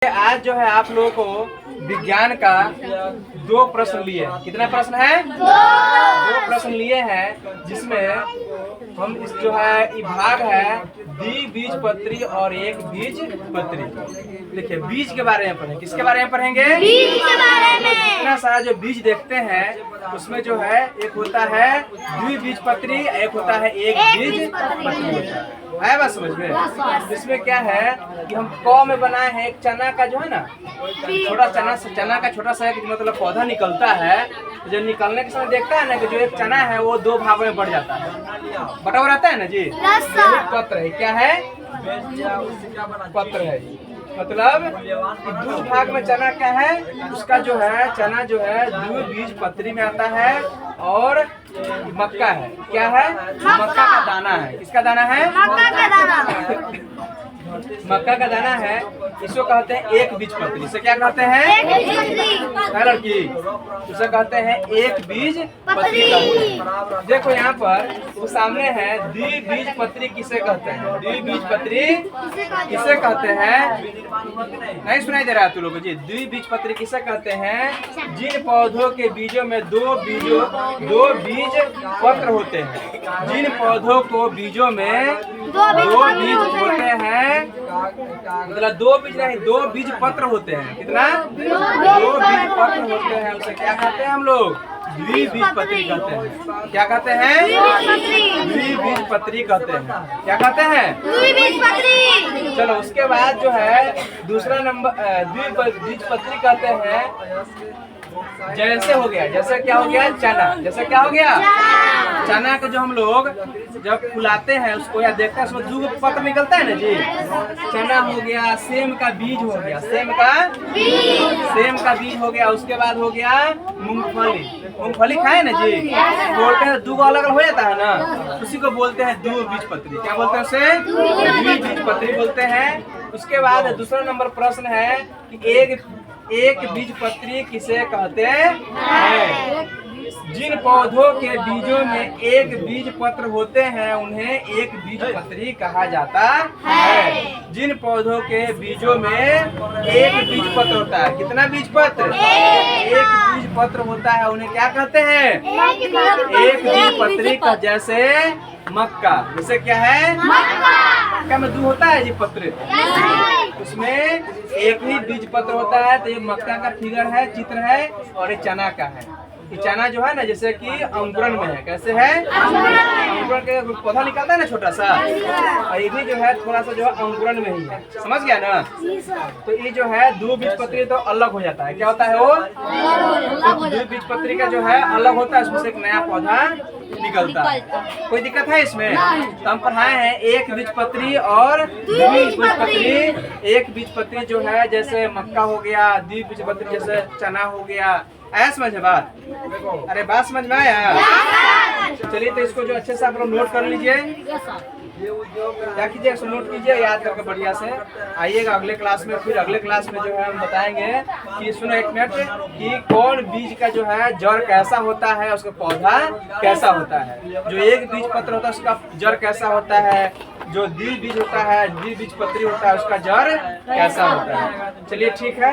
आज जो है आप लोगों को विज्ञान का 2 प्रश्न लिए हैं। कितना प्रश्न है? 2 प्रश्न लिए हैं, जिसमें हम इस जो है ये भाग है द्विबीजपत्री और एक बीजपत्री। देखिए बीज के बारे में पढ़ेंगे। किसके बारे में पढ़ेंगे? बीज के बारे में। इतना सारा जो बीज देखते हैं उसमें जो है एक होता है द्विबीजपत्री, एक होता है एक बीजपत्री। है बात समझ में? इसमें क्या है कि हम क में बनाए हैं एक चना का जो है ना छोटा चना का छोटा सा एक मतलब पौधा निकलता है। तो जब निकलने के समय देखता है ना कि जो एक चना है वो 2 भागों में बढ़ जाता है, बटा हुआ रहता है ना जी। पत्र है, क्या है? पत्र है। मतलब 2 भाग में चना क्या है, उसका जो है चना जो है द्विबीजपत्री में आता है। और मक्का है, क्या है? मक्का का दाना है। किसका दाना है? मक्का का दाना। मक्का का दाना है, इसको कहते हैं एक बीजपत्री। इसे क्या कहते हैं? एक बीजपत्री। लड़की इसे कहते हैं एक बीजपत्री। देखो यहाँ पर वो सामने है द्विबीजपत्री। किसे कहते हैं? द्विबीजपत्री किसे कहते हैं? नहीं सुनाई दे रहा है तुम लोगों को जी? द्विबीजपत्री किसे कहते हैं? जिन पौधों के बीजों में 2 बीज पत्र होते हैं। जिन पौधों को बीजों में 2 बीज होते हैं, मतलब 2 बीज नहीं 2 बीज पत्र होते हैं। कितना? 2 बीज पत्र होते हैं। उसे क्या कहते हैं हम लोग? द्विबीजपत्री कहते हैं। क्या कहते हैं? द्विबीजपत्री कहते हैं। क्या कहते हैं? द्विबीजपत्री। चलो उसके बाद जो है दूसरा नंबर द्विबीजपत्री कहते हैं। जैसे हो गया, जैसे क्या हो गया? चना। जैसे क्या हो गया? चना को जो हम लोग जब फुलाते हैं उसको या देखते हैं उसमें 2 पत्र निकलता है ना जी। चना हो गया, सेम का बीज हो गया, सेम का बीज हो गया। उसके बाद हो गया मूंगफली खाए ना जी, बोलते हैं 2 अलग अलग हो जाता है ना, उसी को बोलते हैं द्विबीजपत्री। क्या बोलते हैं उसे? द्विबीजपत्री बोलते हैं। उसके बाद दूसरा नंबर प्रश्न है कि एक बीजपत्री किसे कहते हैं? जिन पौधों के बीजों में एक बीज पत्र होते हैं उन्हें एक बीजपत्री कहा जाता है। जिन पौधों के बीजों में एक बीज पत्र होता है। कितना बीज पत्र? एक बीज पत्र होता है, उन्हें क्या कहते हैं? एक बीजपत्री का। जैसे मक्का, जैसे क्या है? मक्का में 2 होता है जी पत्र, उसमें एक ही बीज पत्र होता है। तो ये मक्का का फिगर है, चित्र है, और ये चना का है। ये चना जो है ना जैसे कि अंकुरण में है। कैसे है? अंकुरण के पौधा निकलता है ना छोटा सा, और ये भी जो है थोड़ा सा जो है अंकुरण में ही है। समझ गया ना? तो ये जो है द्विबीजपत्री तो अलग हो जाता है। क्या होता है वो? द्विबीजपत्री का जो है अलग होता है, उसमें से एक नया पौधा निकलता है। कोई दिक्कत है इसमें? तो हम पढ़ाए हैं एक बीजपत्री और द्विबीजपत्री। एक बीजपत्री जो है जैसे मक्का हो गया, द्विबीजपत्री जैसे चना हो गया। आया समझ में बात? अरे बात समझ में आया? चलिए तो इसको जो अच्छे से आप लोग नोट कर लीजिए। क्या कीजिए, इसको नोट कीजिए याद करके बढ़िया से। आइएगा अगले क्लास में, फिर अगले क्लास में जो है हम बताएंगे कि सुनो एक मिनट, कि कौन बीज का जो है जड़ कैसा होता है, उसका पौधा कैसा होता है। जो एक बीज पत्र होता है उसका जड़ कैसा होता है, जो द्विबीज होता है द्विबीजपत्री होता है उसका जड़ कैसा होता है। चलिए ठीक है।